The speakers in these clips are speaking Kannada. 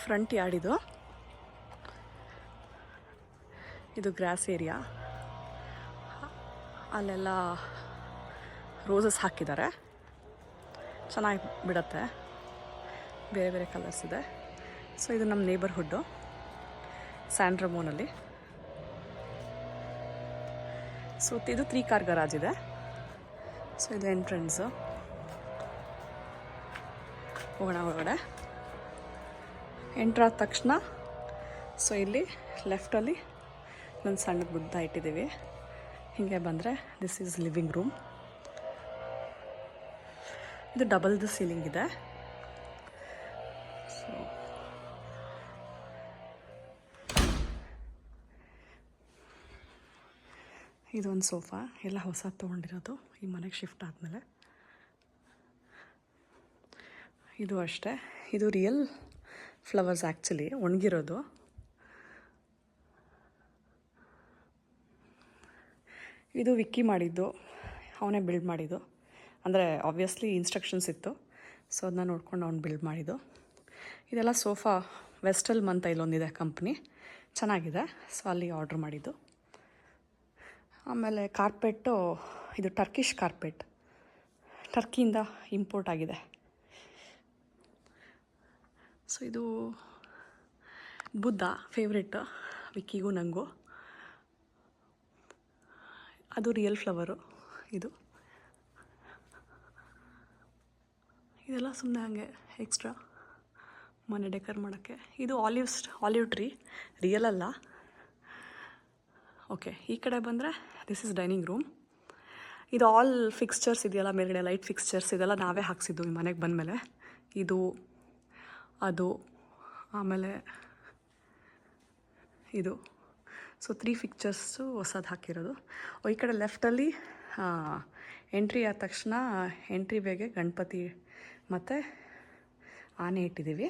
ಫ್ರಂಟ್ ಯಾರ್ಡ್ ಇದು ಗ್ರಾಸ್ ಏರಿಯಾ. ಅಲ್ಲೆಲ್ಲ ರೋಸಸ್ ಹಾಕಿದ್ದಾರೆ, ಚೆನ್ನಾಗಿ ಬಿಡತ್ತೆ, ಬೇರೆ ಬೇರೆ ಕಲರ್ಸ್ ಇದೆ. ಸೊ ಇದು ನಮ್ಮ ನೇಬರ್ಹುಡ್ಡು ಸ್ಯಾನ್ ರಮೋನಲ್ಲಿ. ಸೊ ಇದು 3 ಕಾರ್ ಗರಾಜ್ ಇದೆ. ಸೊ ಇದು ಎಂಟ್ರೆನ್ಸು. ಹೋಗೋಣ ಒಳಗಡೆ. ಎಂಟ್ರಾದ ತಕ್ಷಣ ಸೊ ಇಲ್ಲಿ ಲೆಫ್ಟಲ್ಲಿ ಒಂದು ಸಣ್ಣ ಬುದ್ಧ ಇಟ್ಟಿದ್ದೀವಿ. ಹೀಗೆ ಬಂದರೆ ದಿಸ್ ಈಸ್ ಲಿವಿಂಗ್ ರೂಮ್. ಇದು ಡಬಲ್ದು ಸೀಲಿಂಗ್ ಇದೆ. ಸೊ ಇದೊಂದು ಸೋಫಾ, ಎಲ್ಲ ಹೊಸದು ತೊಗೊಂಡಿರೋದು ಈ ಮನೆಗೆ ಶಿಫ್ಟ್ ಆದಮೇಲೆ. ಇದು ಅಷ್ಟೇ, ಇದು ರಿಯಲ್ ಫ್ಲವರ್ಸ್ ಆ್ಯಕ್ಚುಲಿ, ಒಣಗಿರೋದು. ಇದು ವಿಕ್ಕಿ ಮಾಡಿದ್ದು, ಅವನೇ ಬಿಲ್ಡ್ ಮಾಡಿದ್ದು. ಅಂದರೆ ಆಬ್ವಿಯಸ್ಲಿ ಇನ್ಸ್ಟ್ರಕ್ಷನ್ಸ್ ಇತ್ತು, ಸೊ ಅದನ್ನ ನೋಡ್ಕೊಂಡು ಅವ್ನು ಬಿಲ್ಡ್ ಮಾಡಿದ್ದು. ಇದೆಲ್ಲ ಸೋಫಾ ವೆಸ್ಟಲ್ ಮಂತ ಇಲ್ಲೊಂದಿದೆ ಕಂಪ್ನಿ, ಚೆನ್ನಾಗಿದೆ. ಸೊ ಅಲ್ಲಿ ಆರ್ಡ್ರ್ ಮಾಡಿದ್ದು. ಆಮೇಲೆ ಕಾರ್ಪೆಟ್ಟು, ಇದು ಟರ್ಕಿಷ್ ಕಾರ್ಪೆಟ್, ಟರ್ಕಿಯಿಂದ ಇಂಪೋರ್ಟ್ ಆಗಿದೆ. ಸೊ ಇದು ಬುದ್ಧ ಫೇವ್ರೆಟ್ ವಿಕ್ಕಿಗೂ ನನಗೂ. ಅದು ರಿಯಲ್ ಫ್ಲವರು. ಇದೆಲ್ಲ ಸುಮ್ಮನೆ ಹಾಗೆ ಎಕ್ಸ್ಟ್ರಾ ಮನೆ ಡೆಕೋರ್ ಮಾಡೋಕ್ಕೆ. ಇದು ಆಲಿವ್ ಟ್ರೀ, ರಿಯಲ್ ಅಲ್ಲ. ಓಕೆ, ಈ ಕಡೆ ಬಂದರೆ ದಿಸ್ ಇಸ್ ಡೈನಿಂಗ್ ರೂಮ್. ಇದು ಆಲ್ ಫಿಕ್ಸ್ಚರ್ಸ್ ಇದೆಯಲ್ಲ ಮೇಲ್ಗಡೆ, ಲೈಟ್ ಫಿಕ್ಸ್ಚರ್ಸ್ ಇದೆಲ್ಲ ನಾವೇ ಹಾಕ್ಸಿದ್ದು ಈ ಮನೆಗೆ ಬಂದಮೇಲೆ. ಇದು ಅದು ಆಮೇಲೆ ಇದು. ಸೊ 3 ಫಿಕ್ಚರ್ಸು ಹೊಸದು ಹಾಕಿರೋದು. ಈ ಕಡೆ ಲೆಫ್ಟಲ್ಲಿ ಎಂಟ್ರಿ ಆದ ತಕ್ಷಣ ಎಂಟ್ರಿ ವೇಗೆ ಗಣಪತಿ ಮತ್ತು ಆನೆ ಇಟ್ಟಿದ್ದೀವಿ.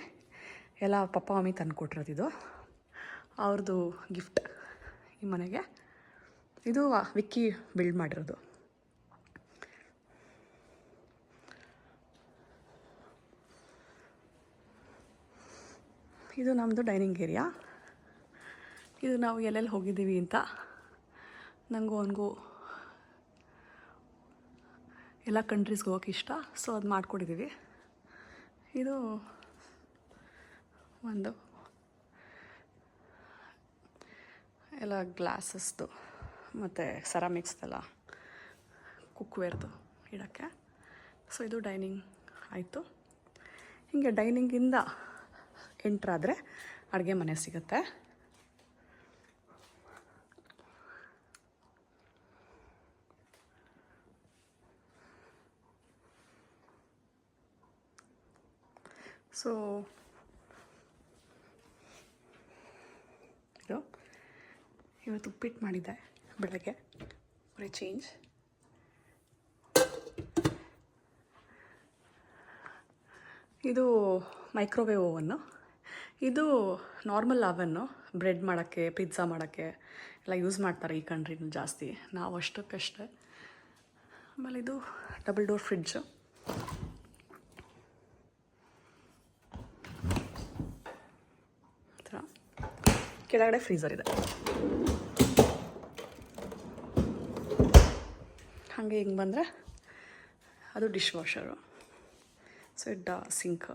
ಎಲ್ಲ ಪಪ್ಪ ಮಮ್ಮಿ ತಂದು ಕೊಟ್ಟಿರೋದು. ಇದು ಅವ್ರದ್ದು ಗಿಫ್ಟ್ ಈ ಮನೆಗೆ. ಇದು ವಿಕ್ಕಿ ಬಿಲ್ಡ್ ಮಾಡಿರೋದು. ಇದು ನಮ್ಮದು ಡೈನಿಂಗ್ ಏರಿಯಾ. ಇದು ನಾವು ಎಲ್ಲೆಲ್ಲಿ ಹೋಗಿದ್ದೀವಿ ಅಂತ ನನಗೂ ಅವನಿಗೂ ಎಲ್ಲ ಕಂಟ್ರೀಸ್ಗೆ ಹೋಗೋಕೆ ಇಷ್ಟ, ಸೊ ಅದು ಮಾಡ್ಕೊಟ್ಟಿದ್ದೀವಿ. ಇದು ಒಂದು ಎಲ್ಲ ಗ್ಲಾಸಸ್ದು ಮತ್ತು ಸೆರಾಮಿಕ್ಸ್ದೆಲ್ಲ ಕುಕ್ವೇರ್ದು ಇಡೋಕ್ಕೆ. ಸೊ ಇದು ಡೈನಿಂಗ್ ಆಯಿತು. ಹೀಗೆ ಡೈನಿಂಗಿಂದ ಎಂಟ್ರಾದರೆ ಅಡುಗೆ ಮನೆ ಸಿಗುತ್ತೆ. ಸೊ ಇದು ಇವತ್ತು ಉಪ್ಪಿಟ್ಟು ಮಾಡಿದ್ದೆ ಬೆಳಗ್ಗೆ, ಫಾರ್ ಎ ಚೇಂಜ್. ಇದು ಮೈಕ್ರೋವೇವ್ ಓವನ್ನು. ಇದು ನಾರ್ಮಲ್ ಅವನ್ನು, ಬ್ರೆಡ್ ಮಾಡೋಕ್ಕೆ, ಪಿಜ್ಜಾ ಮಾಡೋಕ್ಕೆ ಎಲ್ಲ ಯೂಸ್ ಮಾಡ್ತಾರೆ ಈ ಕಂಟ್ರಿನಲ್ಲಿ ಜಾಸ್ತಿ, ನಾವು ಅಷ್ಟಕ್ಕಷ್ಟೇ. ಆಮೇಲೆ ಇದು ಡಬಲ್ ಡೋರ್ ಫ್ರಿಡ್ಜು. ಥರ ಕೆಳಗಡೆ ಫ್ರೀಝರ್ ಇದೆ. ಹಾಗೆ ಹಿಂಗೆ ಬಂದರೆ ಅದು ಡಿಶ್ ವಾಷರು. So sync.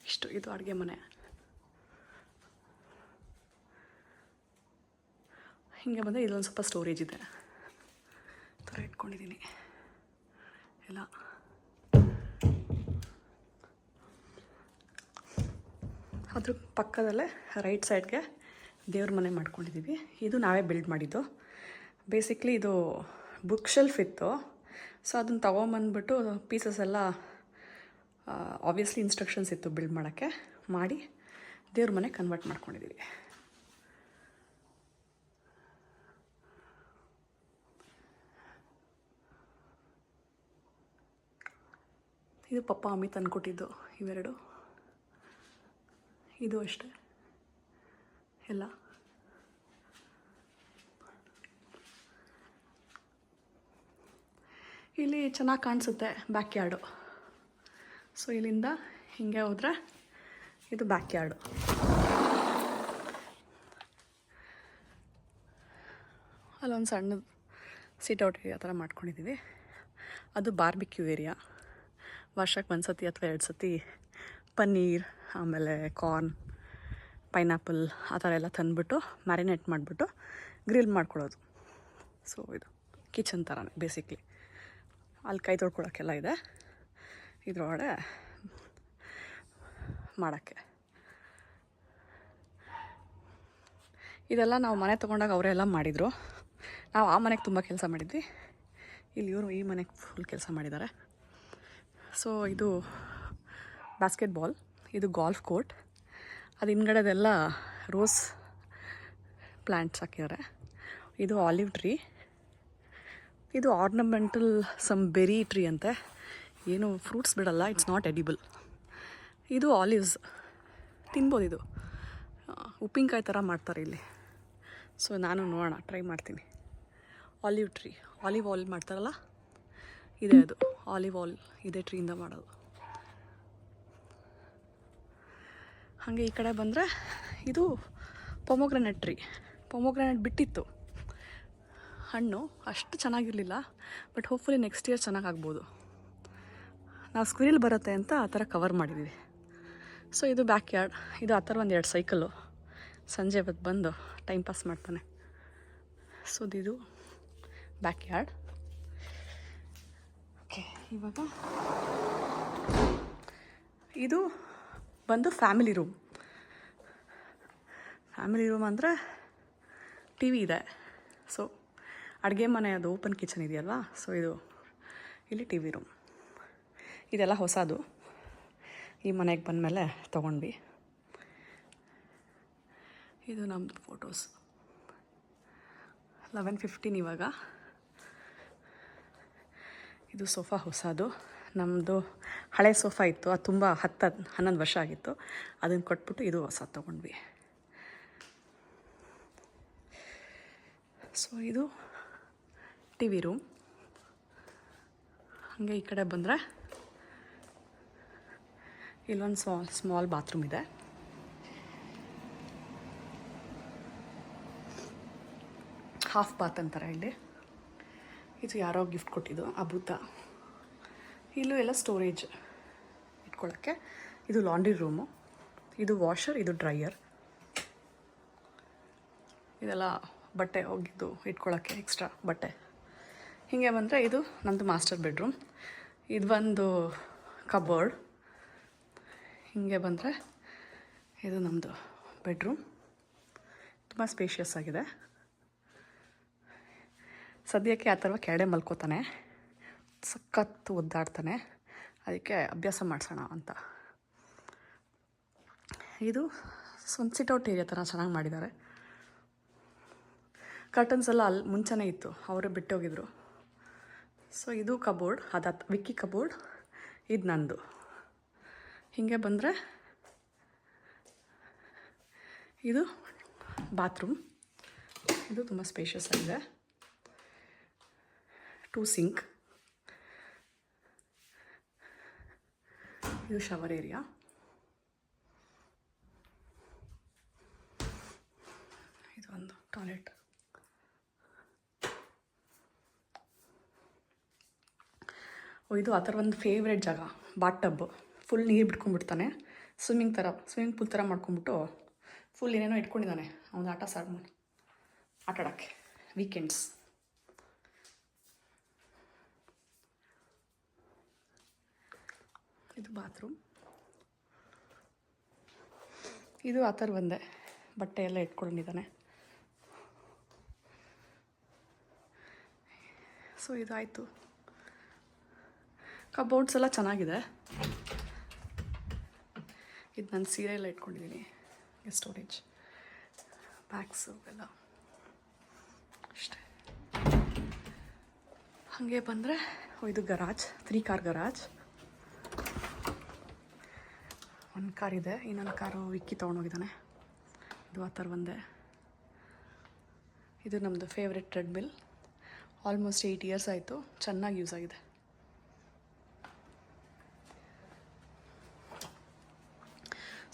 ಇಷ್ಟು ಇದು ಅಡುಗೆ ಮನೆ. ಹೀಗೆ ಬಂದರೆ ಇದೊಂದು ಸ್ವಲ್ಪ ಸ್ಟೋರೇಜ್ ಇದೆ, ಥರ ಇಟ್ಕೊಂಡಿದ್ದೀನಿ ಎಲ್ಲ. ಅದ್ರ ಪಕ್ಕದಲ್ಲೇ ರೈಟ್ ಸೈಡ್ಗೆ ದೇವ್ರ ಮನೆ ಮಾಡ್ಕೊಂಡಿದ್ದೀವಿ. ಇದು ನಾವೇ ಬಿಲ್ಡ್ ಮಾಡಿದ್ದು. ಬೇಸಿಕ್ಲಿ ಇದು ಬುಕ್ ಶೆಲ್ಫ್ ಇತ್ತು, ಸೊ ಅದನ್ನು ತೊಗೊಂಬಂದ್ಬಿಟ್ಟು ಪೀಸಸ್ ಎಲ್ಲ ಆಬ್ವಿಯಸ್ಲಿ ಇನ್ಸ್ಟ್ರಕ್ಷನ್ಸ್ ಇತ್ತು ಬಿಲ್ಡ್ ಮಾಡೋಕ್ಕೆ, ಮಾಡಿ ದೇವ್ರ ಮನೆ ಕನ್ವರ್ಟ್ ಮಾಡ್ಕೊಂಡಿದ್ದೀವಿ. ಇದು ಪಪ್ಪ ಮಮ್ಮಿ ತಂದುಕೊಟ್ಟಿದ್ದು ಇವೆರಡು. ಇದು ಅಷ್ಟೇ ಎಲ್ಲ. ಇಲ್ಲಿ ಚೆನ್ನಾಗಿ ಕಾಣಿಸುತ್ತೆ ಬ್ಯಾಕ್ ಯಾರ್ಡು. ಸೊ ಇಲ್ಲಿಂದ ಹೀಗೆ ಹೋದರೆ ಇದು ಬ್ಯಾಕ್ ಯಾರ್ಡು. ಅಲ್ಲೊಂದು ಸಣ್ಣದು ಸಿಟ್ಔಟ್ ಏರಿಯಾ ಥರ ಮಾಡ್ಕೊಂಡಿದ್ದೀವಿ. ಅದು ಬಾರ್ಬಿಕ್ಯೂ ಏರಿಯಾ. ವರ್ಷಕ್ಕೆ ಒಂದು ಸತಿ ಅಥವಾ 2 ಸತಿ ಪನ್ನೀರ್, ಆಮೇಲೆ ಕಾರ್ನ್, ಪೈನಾಪಲ್ ಆ ಥರ ಎಲ್ಲ ತಂದುಬಿಟ್ಟು ಮ್ಯಾರಿನೇಟ್ ಮಾಡಿಬಿಟ್ಟು ಗ್ರಿಲ್ ಮಾಡ್ಕೊಳ್ಳೋದು. ಸೊ ಇದು ಕಿಚನ್ ಥರನೇ ಬೇಸಿಕ್ಲಿ. ಅಲ್ಲಿ ಕೈ ತೊಳ್ಕೊಳಕ್ಕೆಲ್ಲ ಇದೆ ಇದರೊಳಗಡೆ ಮಾಡೋಕ್ಕೆ. ಇದೆಲ್ಲ ನಾವು ಮನೆ ತೊಗೊಂಡಾಗ ಅವರೆಲ್ಲ ಮಾಡಿದರು. ನಾವು ಆ ಮನೆಗೆ ತುಂಬ ಕೆಲಸ ಮಾಡಿದ್ವಿ. ಇಲ್ಲಿ ಇವರು ಈ ಮನೆಗೆ ಫುಲ್ ಕೆಲಸ ಮಾಡಿದ್ದಾರೆ. ಸೊ ಇದು ಬಾಸ್ಕೆಟ್ಬಾಲ್, ಇದು ಗಾಲ್ಫ್ ಕೋರ್ಟ್. ಅದು ಹಿಂದ್ಗಡೆದೆಲ್ಲ ರೋಸ್ ಪ್ಲ್ಯಾಂಟ್ಸ್ ಹಾಕಿದ್ದಾರೆ. ಇದು ಆಲಿವ್ ಟ್ರೀ. ಇದು ಆರ್ನಮೆಂಟಲ್ ಸಮ್ ಬೆರಿ ಟ್ರೀ ಅಂತೆ. ಏನು ಫ್ರೂಟ್ಸ್ ಬಿಡಲ್ಲ, ಇಟ್ಸ್ ನಾಟ್ ಎಡಿಬಲ್. ಇದು ಆಲಿವ್ಸ್, ತಿನ್ಬೋದು. ಇದು ಉಪ್ಪಿನಕಾಯಿ ಥರ ಮಾಡ್ತಾರೆ ಇಲ್ಲಿ. ಸೊ ನಾನು ನೋಡೋಣ, ಟ್ರೈ ಮಾಡ್ತೀನಿ. ಆಲಿವ್ ಟ್ರೀ, ಆಲಿವ್ ಆಯಿಲ್ ಮಾಡ್ತಾರಲ್ಲ, ಇದೆ ಅದು ಆಲಿವ್ ಆಯಿಲ್, ಇದೇ ಟ್ರೀಯಿಂದ ಮಾಡೋದು. ಹಾಗೆ ಈ ಕಡೆ ಬಂದರೆ ಇದು ಪೊಮೊಗ್ರಾನೇಟ್ ಟ್ರೀ. ಪೊಮೊಗ್ರಾನೇಟ್ ಬಿಟ್ಟಿತ್ತು ಹಣ್ಣು, ಅಷ್ಟು ಚೆನ್ನಾಗಿರಲಿಲ್ಲ. ಬಟ್ ಹೋಪ್ಫುಲಿ ನೆಕ್ಸ್ಟ್ ಇಯರ್ ಚೆನ್ನಾಗಾಗ್ಬೋದು. ನಾವು ಸ್ಕ್ವಿರಿಲ್ ಬರುತ್ತೆ ಅಂತ ಆ ಥರ ಕವರ್ ಮಾಡಿದ್ದೀವಿ. ಸೊ ಇದು ಬ್ಯಾಕ್ ಯಾರ್ಡ್. ಇದು ಆ ಥರ 1-2 ಸೈಕಲ್ಲು. ಸಂಜೆ ಹೊತ್ತು ಬಂದು ಟೈಮ್ ಪಾಸ್ ಮಾಡ್ತಾನೆ. ಸೊ ಇದು ಬ್ಯಾಕ್ ಯಾರ್ಡ್. ಓಕೆ, ಇವಾಗ ಇದು ಬಂದು ಫ್ಯಾಮಿಲಿ ರೂಮ್. ಫ್ಯಾಮಿಲಿ ರೂಮ್ ಅಂದರೆ ಟಿ ವಿ ಇದೆ. ಸೊ ಅಡುಗೆ ಮನೆ, ಅದು ಓಪನ್ ಕಿಚನ್ ಇದೆಯಲ್ವಾ. ಸೊ ಇದು ಇಲ್ಲಿ ಟಿ ವಿ ರೂಮ್. ಇದೆಲ್ಲ ಹೊಸದು, ಈ ಮನೆಗೆ ಬಂದಮೇಲೆ ತೊಗೊಂಡ್ವಿ. ಇದು ನಮ್ಮದು ಫೋಟೋಸ್. 11:15 ಇವಾಗ. ಇದು ಸೋಫಾ ಹೊಸದು. ನಮ್ಮದು ಹಳೆ ಸೋಫಾ ಇತ್ತು, ಅದು ತುಂಬ 10-11 ವರ್ಷ ಆಗಿತ್ತು. ಅದನ್ನು ಕೊಟ್ಬಿಟ್ಟು ಇದು ಹೊಸ ತೊಗೊಂಡ್ವಿ. ಸೊ ಇದು ಟಿ ವಿ ರೂಮ್. ಹಾಗೆ ಈ ಕಡೆ ಬಂದರೆ ಇಲ್ಲೊಂದು ಸ್ಮಾಲ್ ಬಾತ್ರೂಮ್ ಇದೆ. ಹಾಫ್ ಬಾತ್ ಅಂತಾರೆ ಇಲ್ಲಿ. ಇದು ಯಾರೋ ಗಿಫ್ಟ್ ಕೊಟ್ಟಿದ್ದು, ಅಭೂತ. ಇಲ್ಲೂ ಎಲ್ಲ ಸ್ಟೋರೇಜ್ ಇಟ್ಕೊಳ್ಳೋಕ್ಕೆ. ಇದು ಲಾಂಡ್ರಿ ರೂಮು. ಇದು ವಾಷರ್, ಇದು ಡ್ರೈಯರ್. ಇದೆಲ್ಲ ಬಟ್ಟೆ ಹೋಗಿದ್ದು ಇಟ್ಕೊಳ್ಳೋಕ್ಕೆ, ಎಕ್ಸ್ಟ್ರಾ ಬಟ್ಟೆ. ಹೀಗೆ ಬಂದರೆ ಇದು ನಮ್ಮದು ಮಾಸ್ಟರ್ ಬೆಡ್ರೂಮ್. ಇದು ಒಂದು ಕಬೋರ್ಡ್. ಹೀಗೆ ಬಂದರೆ ಇದು ನಮ್ಮದು ಬೆಡ್ರೂಮ್. ತುಂಬ ಸ್ಪೇಷಿಯಸ್ ಆಗಿದೆ. ಸದ್ಯಕ್ಕೆ ಆ ಥರ ಕೆಳಗಡೆ ಮಲ್ಕೋತಾನೆ, ಸಖತ್ತು ಒದ್ದಾಡ್ತಾನೆ. ಅದಕ್ಕೆ ಅಭ್ಯಾಸ ಮಾಡಿಸೋಣ ಅಂತ. ಇದು ಒಂದು ಸಿಟ್ಔಟ್ ಏರಿಯಾ ಥರ ಚೆನ್ನಾಗಿ ಮಾಡಿದ್ದಾರೆ. ಕರ್ಟನ್ಸ್ ಎಲ್ಲ ಅಲ್ಲಿ ಮುಂಚೆನೇ ಇತ್ತು, ಅವರೇ ಬಿಟ್ಟೋಗಿದ್ರು. ಸೊ ಇದು ಕಬೋರ್ಡ್, ಅದು ವಿಕ್ಕಿ ಕಬೋರ್ಡ್. ಇದು ನಂದು. ಹೀಗೆ ಬಂದರೆ ಇದು ಬಾತ್ರೂಮ್. ಇದು ತುಂಬ ಸ್ಪೇಷಿಯಸ್ ಆಗಿದೆ. 2 ಸಿಂಕ್. ಇದು ಶವರ್ ಏರಿಯಾ. ಇದು ಒಂದು ಟಾಯ್ಲೆಟ್. ಇದು ಆ ಥರ ಒಂದು ಫೇವ್ರೆಟ್ ಜಾಗ, ಬಾತ್ ಟಬ್. ಫುಲ್ ನೀರು ಬಿಟ್ಕೊಂಡ್ಬಿಡ್ತಾನೆ, ಸ್ವಿಮ್ಮಿಂಗ್ ಪೂಲ್ ಥರ ಮಾಡ್ಕೊಂಬಿಟ್ಟು ಫುಲ್ ಏನೇನೋ ಇಟ್ಕೊಂಡಿದ್ದಾನೆ. ಅವನು ಆಟಾಡೋಕ್ಕೆ ವೀಕೆಂಡ್ಸ್. ಇದು ಬಾತ್ರೂಮ್. ಇದು ಆ ಥರ ಒಂದೇ ಬಟ್ಟೆ ಎಲ್ಲ ಇಟ್ಕೊಂಡಿದ್ದಾನೆ. ಸೊ ಇದಾಯಿತು. ಕಬೋರ್ಡ್ಸ್ ಎಲ್ಲ ಚೆನ್ನಾಗಿದೆ. ಇದು ನಾನು ಸೀರೆ ಎಲ್ಲ ಇಟ್ಕೊಂಡಿದ್ದೀನಿ, ಸ್ಟೋರೇಜ್, ಬ್ಯಾಗ್ಸು ಎಲ್ಲ ಅಷ್ಟೇ. ಹಾಗೆ ಬಂದರೆ ಇದು ಗರಾಜ್, 3 ಕಾರ್ ಗರಾಜ್. ಒಂದು ಕಾರ್ ಇದೆ, ಇನ್ನೊಂದು ಕಾರು ವಿಕ್ಕಿ ತೊಗೊಂಡೋಗಿದ್ದಾನೆ. ಇದು ಆ ಥರ ಒಂದೇ. ಇದು ನಮ್ಮದು ಫೇವ್ರೆಟ್ ಟ್ರೆಡ್ಮಿಲ್. ಆಲ್ಮೋಸ್ಟ್ 8 ಇಯರ್ಸ್ ಆಯಿತು, ಚೆನ್ನಾಗಿ ಯೂಸ್ ಆಗಿದೆ.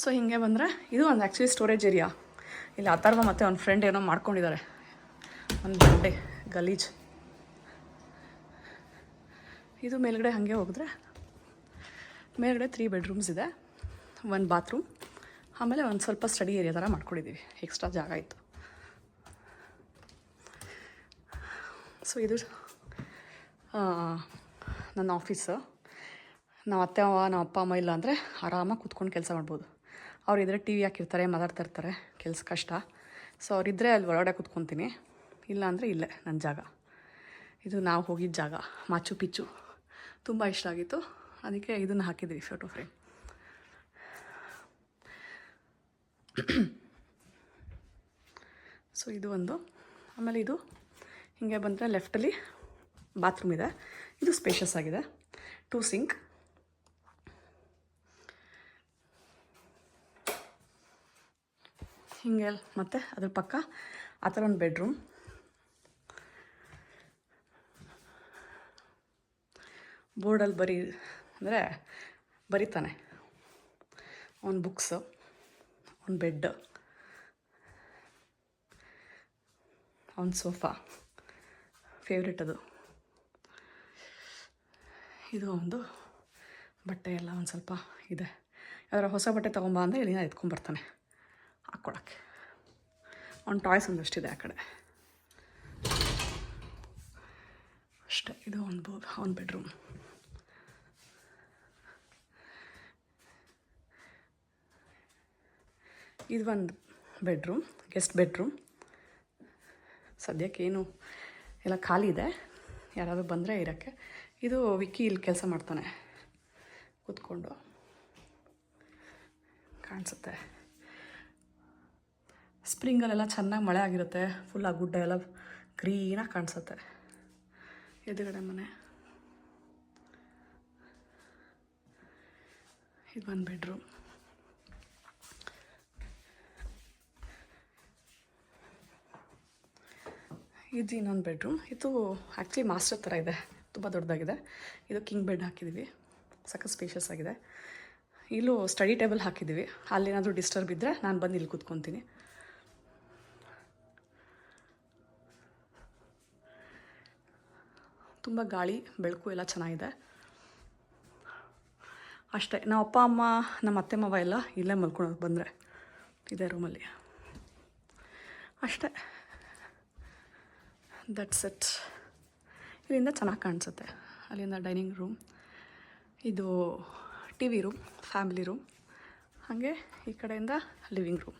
ಸೊ ಹೀಗೆ ಬಂದರೆ ಇದು ಒಂದು ಆ್ಯಕ್ಚುಲಿ ಸ್ಟೋರೇಜ್ ಏರಿಯಾ. ಇಲ್ಲಿ ಅಥರ್ವ ಮತ್ತು ಅವ್ನ ಫ್ರೆಂಡ್ ಏನೋ ಮಾಡ್ಕೊಂಡಿದ್ದಾರೆ, ಒಂದು ಬಂಡೆ ಗಲೀಜ್. ಇದು ಮೇಲ್ಗಡೆ ಹಾಗೆ ಹೋಗಿದ್ರೆ ಮೇಲ್ಗಡೆ 3 ಬೆಡ್ರೂಮ್ಸ್ ಇದೆ, 1 ಬಾತ್ರೂಮ್, ಆಮೇಲೆ ಒಂದು ಸ್ವಲ್ಪ ಸ್ಟಡಿ ಏರಿಯಾ ಥರ ಮಾಡ್ಕೊಂಡಿದ್ದೀವಿ, ಎಕ್ಸ್ಟ್ರಾ ಜಾಗ ಇತ್ತು. ಸೊ ಇದು ನನ್ನ ಆಫೀಸು. ನಾವು ಅತ್ತೆ ಮಾವ ನಮ್ಮ ಅಪ್ಪ ಅಮ್ಮ ಇಲ್ಲ ಅಂದರೆ ಆರಾಮಾಗಿ ಕೂತ್ಕೊಂಡು ಕೆಲಸ ಮಾಡ್ಬೋದು. ಅವರಿದ್ದರೆ ಟಿ ವಿ ಹಾಕಿರ್ತಾರೆ, ಮಾತಾಡ್ತಾ ಇರ್ತಾರೆ, ಕೆಲಸ ಕಷ್ಟ. ಸೊ ಅವರಿದ್ದರೆ ಅಲ್ಲಿ ಒಳಗಡೆ ಕೂತ್ಕೊತೀನಿ, ಇಲ್ಲ ಅಂದರೆ ಇಲ್ಲೇ ನನ್ನ ಜಾಗ. ಇದು ನಾವು ಹೋಗಿದ್ದ ಜಾಗ ಮಾಚು ಪಿಚ್ಚು, ತುಂಬ ಇಷ್ಟ ಆಗಿತ್ತು, ಅದಕ್ಕೆ ಇದನ್ನು ಹಾಕಿದ್ವಿ ಫೋಟೋ ಫ್ರೇಮ್. ಸೊ ಇದು ಒಂದು. ಆಮೇಲೆ ಇದು ಹೀಗೆ ಬಂದರೆ ಲೆಫ್ಟಲ್ಲಿ ಬಾತ್ರೂಮ್ ಇದೆ, ಇದು ಸ್ಪೇಷಸ್ ಆಗಿದೆ, 2 ಸಿಂಕ್. ಹೀಗೆ ಮತ್ತು ಅದ್ರ ಪಕ್ಕ ಆ ಥರ ಒಂದು ಬೆಡ್ರೂಮ್. ಬೋರ್ಡಲ್ಲಿ ಅಂದರೆ ಬರೀತಾನೆ. ಒಂದು ಬುಕ್ಸು, ಒಂದು ಬೆಡ್, ಒಂದು ಸೋಫಾ, ಫೇವ್ರೆಟ್ ಅದು. ಇದು ಒಂದು ಬಟ್ಟೆ ಎಲ್ಲ ಒಂದು ಸ್ವಲ್ಪ ಇದೆ, ಯಾವ್ದಾರ ಹೊಸ ಬಟ್ಟೆ ತೊಗೊಂಬ ಅಂದರೆ ಇಲ್ಲಿಂದ ಎತ್ಕೊಂಬರ್ತಾನೆ ಹಾಕ್ಕೊಳಕ್ಕೆ. ಒಂದು ಟಾಯ್ಸ್ ಒಂದಷ್ಟಿದೆ ಆ ಕಡೆ ಅಷ್ಟೇ. ಇದು ಒಂದು ಬೆಡ್ರೂಮ್. ಇದು ಒಂದು ಬೆಡ್ರೂಮ್, ಗೆಸ್ಟ್ ಬೆಡ್ರೂಮ್. ಸದ್ಯಕ್ಕೇನು ಎಲ್ಲ ಖಾಲಿ ಇದೆ, ಯಾರಾದರೂ ಬಂದರೆ ಇರೋಕ್ಕೆ. ಇದು ವಿಕ್ಕಿ ಇಲ್ಲಿ ಕೆಲಸ ಮಾಡ್ತಾನೆ ಕೂತ್ಕೊಂಡು, ಕಾಣಿಸುತ್ತೆ. ಸ್ಪ್ರಿಂಗಲ್ಲೆಲ್ಲ ಚೆನ್ನಾಗಿ ಮಳೆ ಆಗಿರುತ್ತೆ, ಫುಲ್ ಆ ಗುಡ್ಡ ಎಲ್ಲ ಗ್ರೀನಾಗಿ ಕಾಣಿಸುತ್ತೆ. ಎದುರುಗಡೆ ಮನೆ. ಇದು ಒಂದು ಬೆಡ್ರೂಮ್. ಇದು ಇನ್ನೊಂದು ಬೆಡ್ರೂಮ್. ಇದು ಆ್ಯಕ್ಚುಲಿ ಮಾಸ್ಟರ್ ಥರ ಇದೆ, ತುಂಬ ದೊಡ್ಡದಾಗಿದೆ. ಇದು ಕಿಂಗ್ ಬೆಡ್ ಹಾಕಿದ್ದೀವಿ, ಸಖತ್ ಸ್ಪೇಷಸ್ ಆಗಿದೆ. ಇಲ್ಲೂ ಸ್ಟಡಿ ಟೇಬಲ್ ಹಾಕಿದ್ದೀವಿ, ಅಲ್ಲೇನಾದರೂ ಡಿಸ್ಟರ್ಬ್ ಇದ್ದರೆ ನಾನು ಬಂದು ಇಲ್ಲಿ ಕೂತ್ಕೊತೀನಿ. ತುಂಬ ಗಾಳಿ ಬೆಳಕು ಎಲ್ಲ ಚೆನ್ನಾಗಿದೆ. ಅಷ್ಟೇ, ನಾವು ಅಪ್ಪ ಅಮ್ಮ ನಮ್ಮ ಅತ್ತೆ ಮಾವ ಎಲ್ಲ ಇಲ್ಲೇ ಮಲ್ಕೊಳೋದು ಬಂದರೆ ಇದೇ ರೂಮಲ್ಲಿ ಅಷ್ಟೇ. That's it. ಇಲ್ಲಿಂದ ಚೆನ್ನಾಗಿ ಕಾಣಿಸುತ್ತೆ. ಅಲ್ಲಿಂದ ಡೈನಿಂಗ್ ರೂಮ್, ಇದು T V room, family room, ಹಾಗೆ ಈ ಕಡೆಯಿಂದ ಲಿವಿಂಗ್ ರೂಮ್.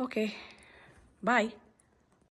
ಓಕೆ, ಬಾಯ್.